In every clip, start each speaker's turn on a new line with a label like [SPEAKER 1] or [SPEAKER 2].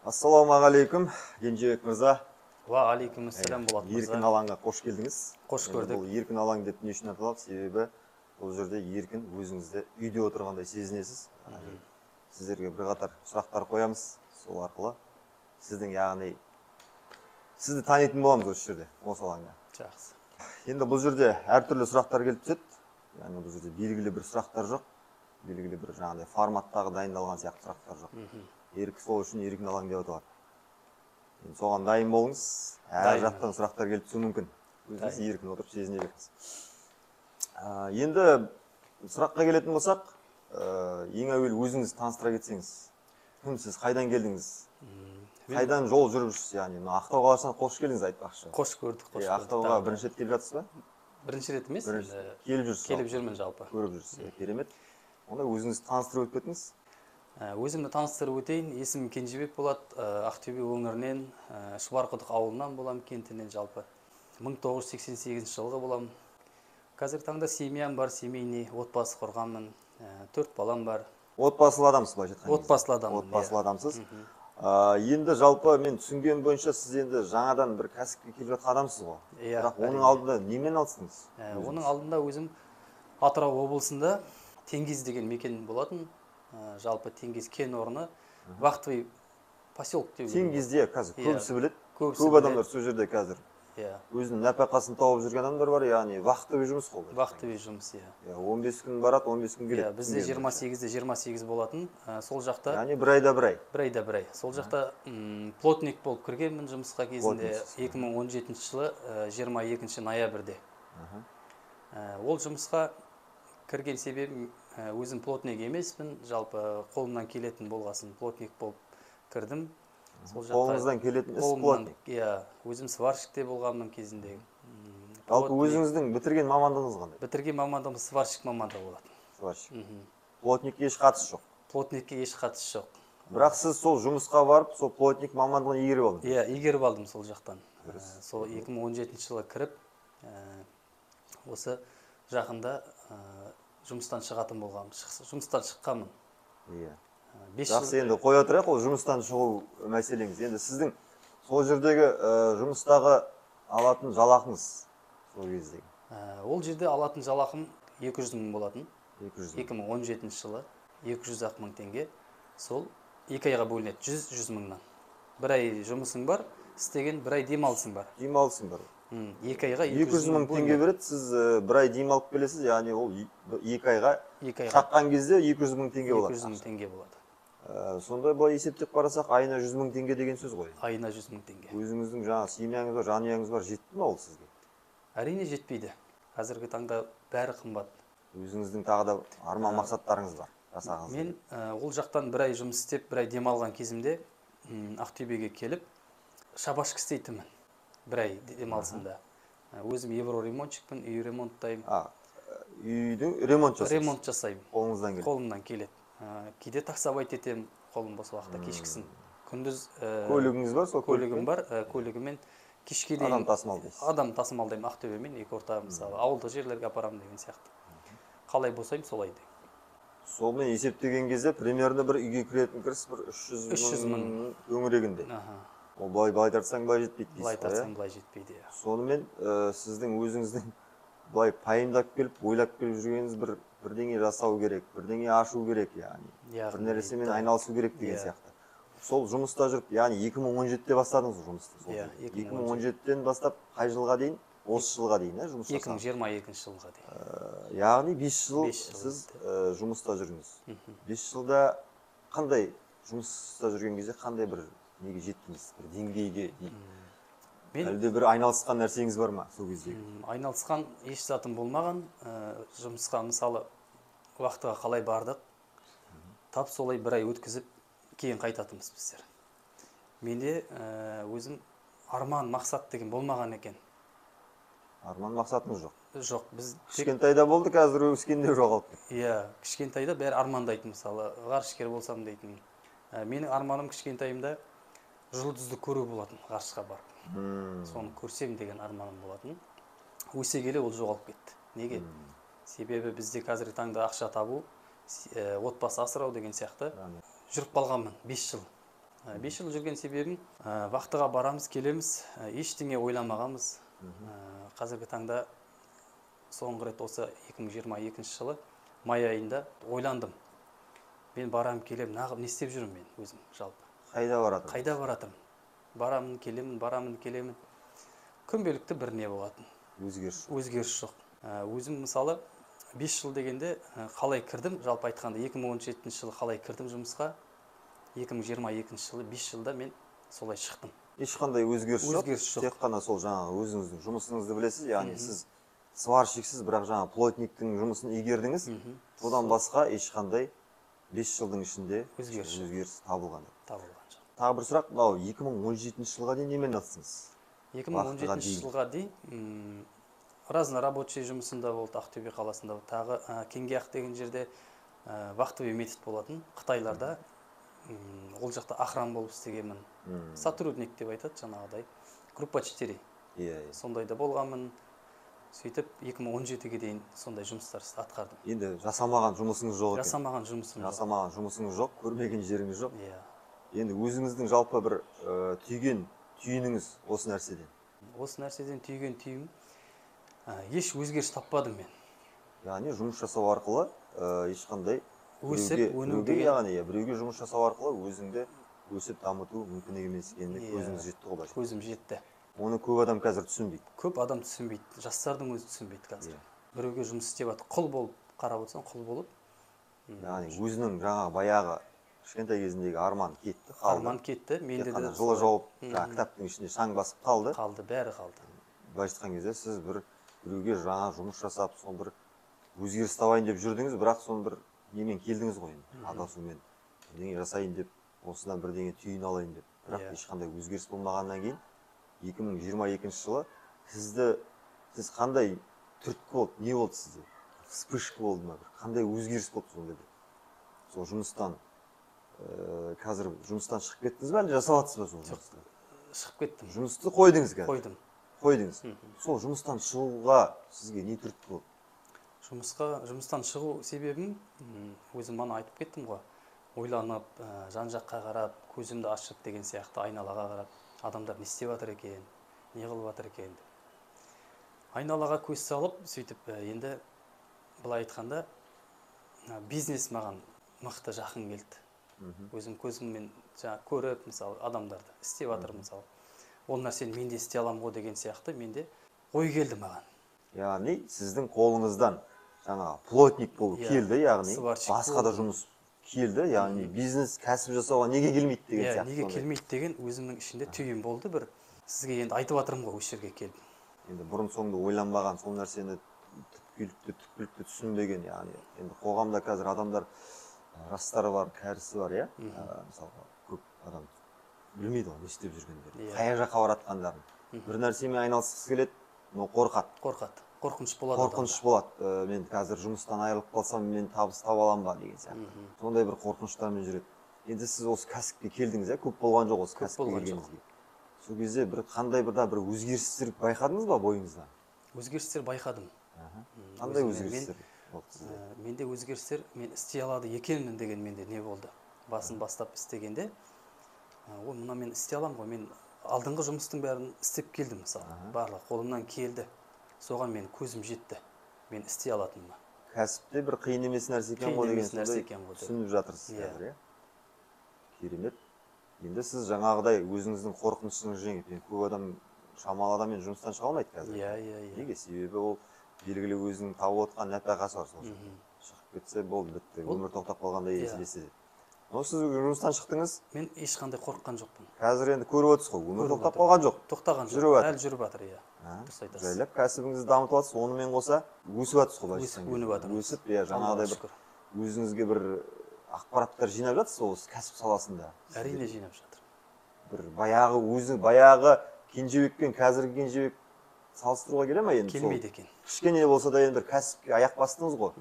[SPEAKER 1] Ассалаумағалейкум, Кенжебек мырза.
[SPEAKER 2] Ва алейкум ассалам Болат мырза.
[SPEAKER 1] Еркін алаңға қош келдіңіз.
[SPEAKER 2] Қош көрдік.
[SPEAKER 1] Бұл еркін алаң деп не үшін аталады? Себебі бұл жерде еркін, өзіңізде үйде отырғандай сезінесіз. Сіздерге бірқатар сұрақтар қоямыз. Сол арқылы сіздің яғни сізді танитын боламыз осы жерде, осы алаңда.
[SPEAKER 2] Жақсы.
[SPEAKER 1] Енді бұл жерде әртүрлі сұрақтар келіп түседі. Яғни бұл жерде белгілі бір сұрақтар жоқ. Белгілі бір жаңағыдай форматтағы дайындалған сияқты сұрақтар жоқ. Еркін сол үшін еркін алаң деп аталады. Соған дайын болыңыз. Әр жақтан сұрақтар келіп түсуі мүмкін. Өзіңіз еркін отырып сезіне беріңіз. Енді сұраққа келетін болсақ, ең әуелі өзіңіз таныстыра кетсеңіз. Кім сіз, қайдан келдіңіз? Қайдан жол жүріп жүрсіз? Яғни Ақтау қаласына қош келдіңіз айтпақшы.
[SPEAKER 2] Қош көрдік, қош көрдік.
[SPEAKER 1] Ақтауға бірінші рет келіп жатсыз ба?
[SPEAKER 2] Бірінші рет емес,
[SPEAKER 1] келіп жүрсіз.
[SPEAKER 2] келіп жүрмін жалпы.
[SPEAKER 1] Көріп жүрсіз. Керемет. Онда өзіңізді таныстырып өтіп кетіңіз.
[SPEAKER 2] Өзімді таныстырып өтейін. Есімім Кенжебек Болат, Ақтөбе өңірінен, Шұбарқұдық ауылынан болам, кентінен жалпы. 1988 жылғы болам. Қазіргі таңда семьям бар, семейный, отбасы құрғанмын. 4 балам бар.
[SPEAKER 1] Отбасылы адамсыз ба жеткен?
[SPEAKER 2] Отбасылы адаммын.
[SPEAKER 1] Отбасылы адамсыз. Енді жалпы мен түсінген бойынша сіз енді жаңадан бір кәсіпке келіп жатқан адамсыз ғой. Бірақ оның алдында немен алыстыңыз?
[SPEAKER 2] Оның алдында өзім Атырау облысында Теңгез деген мекен болатын. Жалпы Теңгез кен орны, вахтовый поселок деуге.
[SPEAKER 1] Теңгезде қазір көбісі біледі.
[SPEAKER 2] Көп
[SPEAKER 1] адамдар сол жерде қазір. Өзінің нәпақасын тауып жүрген адамдар бар, яғни вахтовый жұмыс қой.
[SPEAKER 2] Вахтовый жұмыс,
[SPEAKER 1] 15 күн барады, 15 күн келеді.
[SPEAKER 2] Бізде 28-де 28 болатын. Сол жақта.
[SPEAKER 1] Яғни бір айда бір ай.
[SPEAKER 2] Бір айда бір ай. Сол жақта плотник болып кіргенмін жұмысқа кезінде 2017 жылы 22 ноябрьде. Ол жұмысқа кірген себебім өзім плотник емеспін, жалпы қолымнан келетін болғасын плотник болып кірдім.
[SPEAKER 1] Қолыңыздан келетін іс плотник?
[SPEAKER 2] Өзім сварщикте болғанмын кезінде.
[SPEAKER 1] Жалпы өзіңіздің бітірген мамандығыңыз қандай?
[SPEAKER 2] Бітірген мамандығым сварщик мамандығы болатын.
[SPEAKER 1] Сварщик. Плотникке еш қатысы жоқ?
[SPEAKER 2] Плотникке еш қатысы жоқ.
[SPEAKER 1] Бірақ сіз сол жұмысқа барып, сол плотник мамандығын игеріп алдыңыз?
[SPEAKER 2] Игеріп алдым сол жақтан. Сол 2017 жылы кіріп, осы жақында жұмыстан шығатын болғам. Жұмыстан шыққанмын.
[SPEAKER 1] Жақсы, енді қоя тұрайық, ол жұмыстан шығу мәселеңіз. Енді сіздің сол жердегі жұмыстағы алатын жалақыңыз сол кездегі?
[SPEAKER 2] Ол жерде алатын жалақым 200 мың болатын.
[SPEAKER 1] 2017
[SPEAKER 2] жылы 200 мың теңге. Сол 2 айға бөлінеді 100 мыңнан. Бір ай жұмысың бар, істеген бір ай демалысың бар.
[SPEAKER 1] Демалысың бар.
[SPEAKER 2] 2 айға
[SPEAKER 1] 200 мың теңге береді, сіз бір ай демалып келесіз, яғни ол 2 айға шаққан кезде 200 мың теңге болады.
[SPEAKER 2] 200 мың теңге болады.
[SPEAKER 1] Сонда былай есептеп қарасақ, айына 100 мың теңге деген сөз ғой.
[SPEAKER 2] Айына 100 мың теңге.
[SPEAKER 1] Өзіңіздің жаңа семьяңыз бар, жанұяңыз бар, жетті ме ол сізге?
[SPEAKER 2] Әрине жетпейді. Қазіргі таңда бәрі қымбат.
[SPEAKER 1] Өзіңіздің тағы да арман мақсаттарыңыз бар.
[SPEAKER 2] Мен ол жақтан бір ай жұмыс істеп, бір ай демалған кезімде Ақтөбеге келіп, шабашка істейтінмін. Бір ай демалысында. Өзім евроремонтчикпін, үй ремонттаймын.
[SPEAKER 1] Үйдің ремонт жасайсыз?
[SPEAKER 2] Ремонт жасаймын.
[SPEAKER 1] Қолыңыздан келеді?
[SPEAKER 2] Қолымнан келеді. Кейде таксовать етем, қолым бос уақытта кешкісін. Күндіз
[SPEAKER 1] көлігіңіз бар, сол
[SPEAKER 2] көлігім бар, көлігімен кешке дейін
[SPEAKER 1] адам тасымалдайсыз?
[SPEAKER 2] Адам тасымалдаймын Ақтөбемен, екі орта мысалы ауылдық жерлерге апарамын деген сияқты. Қалай болсайым солай деймін.
[SPEAKER 1] Солмен есептеген кезде примерно бір үйге кіретін кіріс бір 300 мың төңірегінде. Ол былай тартсаң былай жетпейді дейсіз.
[SPEAKER 2] Былай тартсаң былай жетпейді.
[SPEAKER 1] Сонымен сіздің өзіңіздің былай пайымдап келіп, ойлап келіп жүргеніңіз бірдеңе жасау керек, бірдеңе ашу керек, яғни. Бір нәрсемен айналысу керек деген сияқты. Сол жұмыста жүріп, яғни 2017-те бастадыңыз жұмысты. 2017-тен бастап қай жылға дейін? Осы жылға дейін, жұмыс жасаңыз?
[SPEAKER 2] 2022 жылға дейін.
[SPEAKER 1] Яғни 5 жыл сіз жұмыста жүріңіз. 5 жылда қандай жұмыста жүрген кезде қандай бір неге жеттіңіз? Бір деңгейге дейін? Әлде бір айналысқан нәрсеңіз бар ма сол кездегі?
[SPEAKER 2] Айналысқан еш затым болмаған. Жұмысқа мысалы уақытыға қалай бардық, тап солай бір ай өткізіп, кейін қайтатымыз біздер. Менде өзім арман, мақсат деген болмаған екен.
[SPEAKER 1] Арман, мақсатыңыз жоқ?
[SPEAKER 2] Жоқ.
[SPEAKER 1] Кішкентайда болды, қазір өскенде жоғалып кетті.
[SPEAKER 2] Кішкентайда бәрі армандайтын, мысалы, ғарышкер болсам дейтін. Менің арманым кішкентайымда жұлдызды көру болатын, ғарышқа барып. Соны көрсем деген арманым болатын. Өсе келе ол жоғалып кетті. Неге? Себебі бізде қазіргі таңда ақша табу, отбасы асырау деген сияқты жүріп қалғанмын 5 жыл. 5 жыл жүрген себебім вақтыға барамыз, келеміз, ештеңе ойламағанбыз. Қазіргі таңда соңғы рет осы 2022 жылы май айында ойландым. Мен барам, келем, нағып не істеп жүрмін мен өзім жалпы.
[SPEAKER 1] Қайда баратыр?
[SPEAKER 2] Қайда баратырмын? Барамын, келемін, барамын, келемін. Күнбелікті бір не болатын. Өзгеріс жоқ. Өзім мысалы 5 жыл дегенде қалай кірдім, жалпы айтқанда 2017 жылы қалай кірдім жұмысқа, 2022 жылы 5 жылда мен солай шықтым.
[SPEAKER 1] Ешқандай өзгеріс жоқ. Тек қана сол жаңағы өзіңіздің жұмысыңызды білесіз, яғни сіз сварщиксіз, бірақ жаңағы плотниктің жұмысын игердіңіз. Одан басқа ешқандай 5 жылдың ішінде өзгеріс табылған жоқ. Тағы бір сұрақ, мынау 2017 жылға дейін немен айналыстыңыз?
[SPEAKER 2] 2017 жылға дейін разнорабочий жұмысында болды, Ақтөбе қаласында. Тағы Кеңгеақ деген жерде вахтовый метод болатын. Қытайларда ол жақта охран болып істегенмін. Сотрудник деп айтады жаңағыдай. Группа 4. Сондайда болғанмын. Сөйтіп 2017-ге дейін сондай жұмыстар атқардым.
[SPEAKER 1] Енді жасамаған жұмысыңыз жоқ екен.
[SPEAKER 2] Жасамаған жұмысыңыз
[SPEAKER 1] жоқ, көрмеген жеріңіз жоқ. Енді өзіңіздің жалпы бір түйген түйініңіз осы нәрседен?
[SPEAKER 2] Осы нәрседен түйген түйім еш өзгеріс таппадым мен.
[SPEAKER 1] Яғни жұмыс жасау арқылы ешқандай
[SPEAKER 2] өсіп, өну деген,
[SPEAKER 1] яғни біреуге жұмыс жасау арқылы өзіңді өсіп дамыту мүмкін емес екеніне көзіңіз жетті ғой?
[SPEAKER 2] Көзім жетті.
[SPEAKER 1] Оны көп адам қазір түсінбейді.
[SPEAKER 2] Көп адам түсінбейді. Жастардың өзі түсінбейді қазір. Біреуге жұмыс істеп жатыр, құл болып қарап отырсаң, құл болып.
[SPEAKER 1] Яғни өзінің жаңағы баяғы кішкентай кезіндегі арман кетті, қалды.
[SPEAKER 2] Арман кетті. Менде де
[SPEAKER 1] жылы жауып, кітаптың ішінде шаң басып қалды.
[SPEAKER 2] Қалды, бәрі қалды.
[SPEAKER 1] Былай айтқан кезде сіз біреуге жаңа жұмыс жасап, соны бір өзгеріс табайын деп жүрдіңіз, бірақ соны бір немен келдіңіз ғой, адасумен. Бірдеңе жасайын деп, осыдан бірдеңе түйін алайын деп. Бірақ ешқандай өзгеріс болмағаннан кейін 2022 жылы сіз қандай түрткі болды, не болды сізде? Вспышка болды ма? Қандай өзгеріс болды сонда? Сол жұмыстан қазір жұмыстан шығып кеттіңіз бе, әлде жасап жатсыз ба сол жұмысты?
[SPEAKER 2] Шығып кеттім.
[SPEAKER 1] Жұмысты қойдыңыз қазір?
[SPEAKER 2] Қойдыңыз.
[SPEAKER 1] Сол жұмыстан шығуға сізге не түрткі болды?
[SPEAKER 2] Жұмыстан шығу себебім өзім мана айтып кеттім ғой. Ойланып, жан-жаққа қарап, көзімді ашып деген сияқты айналаға қарап, адамдар не істеп жатыр екен, не қылып жатыр екен. Айналаға көз салып, сөйтіп енді былай айтқанда бизнес маған мықты жақын келді. Өзім көзіммен көріп, мысалы, адамдарды істеп жатыр, мысалы. Ол нәрсені мен де істей аламын ғой деген сияқты менде ой келді маған.
[SPEAKER 1] Яғни сіздің қолыңыздан жаңа плотник болып келді, яғни басқа да жұмыс келді, яғни бизнес, кәсіп жасауға неге келмейді деген сияқты.
[SPEAKER 2] Неге келмейді деген өзімнің ішінде түйін болды бір. Сізге енді айтып жатырмын ғой, осы жерге келдім.
[SPEAKER 1] Енді бұрын соңды ойланбаған, сол нәрсені түпкілікті түсінбеген, яғни енді қоғамда қазір адамдар жастары бар, кәрісі бар, мысалға көп адам білмейді ғой не істеп жүргендерін, қай жаққа баратқандарын. Бір нәрсемен айналысқысы келеді, но қорқады.
[SPEAKER 2] Қорқыныш болады.
[SPEAKER 1] Қорқыныш болады. Мен қазір жұмыстан айырылып қалсам, мен табыс таба аламын ба деген сияқты. Сондай бір қорқыныштармен жүреді. Енді сіз осы кәсіпке келдіңіз, көп болған жоқ осы кәсіпке келгеніңізге. Сол кезде бір қандай бір өзгерістер байқадыңыз ба бойыңызда?
[SPEAKER 2] Өзгерістер байқадым.
[SPEAKER 1] Қандай өзгерістер болды сізде?
[SPEAKER 2] Менде өзгерістер, мен істей алады екенмін деген менде не болды. Басын бастап істегенде, мына мен істей аламын ғой, мен алдыңғы жұмыстың бәрін істеп келдім, мысалы. Барлығы қолымнан келді. Соған мен көзім жетті. Мен істей алатыныма.
[SPEAKER 1] Кәсіпте бір қиын емес нәрсе екен ғой деген сондай түсініп жатырсыз қазір, Керемет. Енді сіз жаңағыдай өзіңіздің қорқынышыңызды жеңіп, көп адам шамалы адаммен жұмыстан шыға алмайды қазір. Неге? Себебі ол белгілі өзінің тауып отқан нәпақасы бар. Шығып кетсе болды, бітті. Өмір тоқтап қалғандай еселесе. Но сіз жұмыстан шықтыңыз?
[SPEAKER 2] Мен ешқандай қорыққан жоқпын.
[SPEAKER 1] Қазір енді көріп отырсыз ғой, өмір тоқтап қалған жоқ.
[SPEAKER 2] Тоқтаған жоқ. Әлі жүріп жатыр,
[SPEAKER 1] Жайлап кәсібіңізді дамытып жатсыз, онымен қоса өсіп жатсыз ғой.
[SPEAKER 2] Өніп жатыр.
[SPEAKER 1] Өсіп, жаңағыдай бір өзіңізге бір ақпараттар жинап жатсыз осы кәсіп саласында.
[SPEAKER 2] Әрине жинап жатыр.
[SPEAKER 1] Бір баяғы кенжебек пен қазіргі кенжебек салыстыруға келе ма енді?
[SPEAKER 2] Келмейді екен.
[SPEAKER 1] Кішкене болса да енді бір кәсіпке аяқ бастыңыз ғой.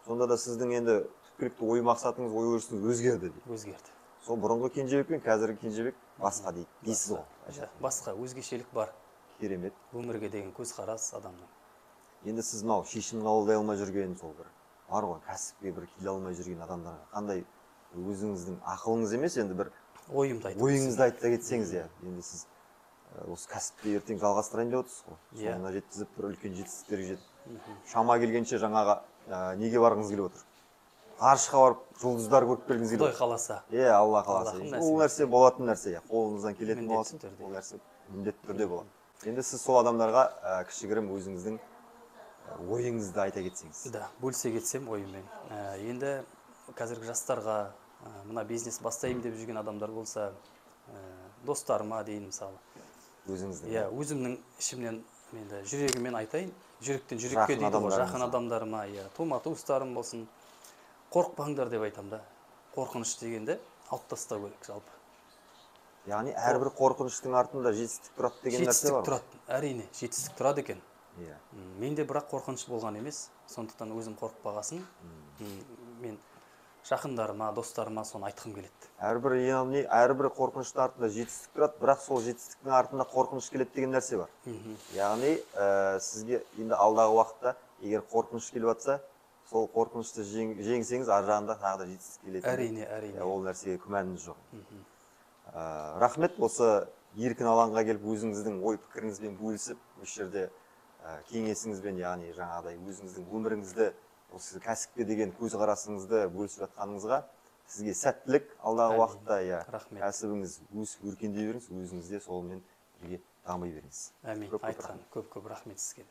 [SPEAKER 1] Сонда да сіздің енді түпкілікті ой мақсатыңыз, ой өрісіңіз өзгерді дейді.
[SPEAKER 2] Өзгерді.
[SPEAKER 1] Сол бұрынғы кенжебек пен қазіргі кенжебек басқа дейсіз ғой.
[SPEAKER 2] Басқа, өзгешелік бар.
[SPEAKER 1] Керемет.
[SPEAKER 2] Өмірге деген көзқарас адамның.
[SPEAKER 1] Енді сіз мынау шешім қабылдай алмай жүрген сол бір бар ғой, кәсіпке бір келе алмай жүрген адамдарға қандай өзіңіздің ақылыңыз емес, енді бір
[SPEAKER 2] ойымды айтып
[SPEAKER 1] ойыңызды айта кетсеңіз, иә. Енді сіз осы кәсіпті ертең жалғастырайын деп отырсыз ғой. Соңына жеткізіп бір үлкен жетістіктерге жетіп. Шама келгенше жаңағы неге барғыңыз келіп отыр? Ғарышқа барып жұлдыздар көріп келгіңіз келіп
[SPEAKER 2] Құдай
[SPEAKER 1] отыр.
[SPEAKER 2] қаласа.
[SPEAKER 1] Иә, Алла қаласа. Ол нәрсе болатын нәрсе, иә. Қолыңыздан келетін
[SPEAKER 2] Міндетті
[SPEAKER 1] болатын.
[SPEAKER 2] түрде.
[SPEAKER 1] Ол нәрсе міндетті түрде болады. Енді сіз сол адамдарға кішігірім өзіңіздің ойыңызды айта кетсеңіз.
[SPEAKER 2] Да, бөлісе кетсем ойыммен. Енді қазіргі жастарға, мына бизнес бастаймын деп жүрген адамдар болса, достарыма дейін мысалы.
[SPEAKER 1] Өзіңіздің.
[SPEAKER 2] Иә, өзімнің ішімнен енді жүрегіммен айтайын. Жүректен жүрекке дейді ғой, жақын адамдарыма, иә, тума-туыстарым болсын. Қорықпаңдар деп айтам да. Қорқыныш дегенді алып тастау керек жалпы.
[SPEAKER 1] Яғни әрбір қорқыныштың артында жетістік тұрады деген нәрсе бар.
[SPEAKER 2] Жетістік тұрады, әрине, жетістік тұрады екен.
[SPEAKER 1] Иә.
[SPEAKER 2] Менде бірақ қорқыныш болған емес, сондықтан өзім қорықпағасын. Мен жақындарыма, достарыма соны айтқым келеді.
[SPEAKER 1] Әрбір қорқыныштың артында жетістік тұрады, бірақ сол жетістіктің артында қорқыныш келеді деген нәрсе бар. Яғни сізге енді алдағы уақытта егер қорқыныш келіп жатса, сол қорқынышты жеңсеңіз, ар жағында тағы да жетістік келеді.
[SPEAKER 2] Әрине.
[SPEAKER 1] Ол нәрсеге күмәніңіз жоқ. Рахмет, осы еркін алаңға келіп өзіңіздің ой пікіріңізбен бөлісіп, осы жерде кеңесіңізбен, яғни жаңағыдай өзіңіздің өміріңізді, осы кәсіпке деген көзқарасыңызды бөлісіп жатқаныңызға сізге сәттілік, алдағы уақытта кәсібіңіз өсіп өркендей беріңіз, өзіңіз де солмен бірге дами беріңіз.
[SPEAKER 2] Әмин, айтқан көп рахмет сізге.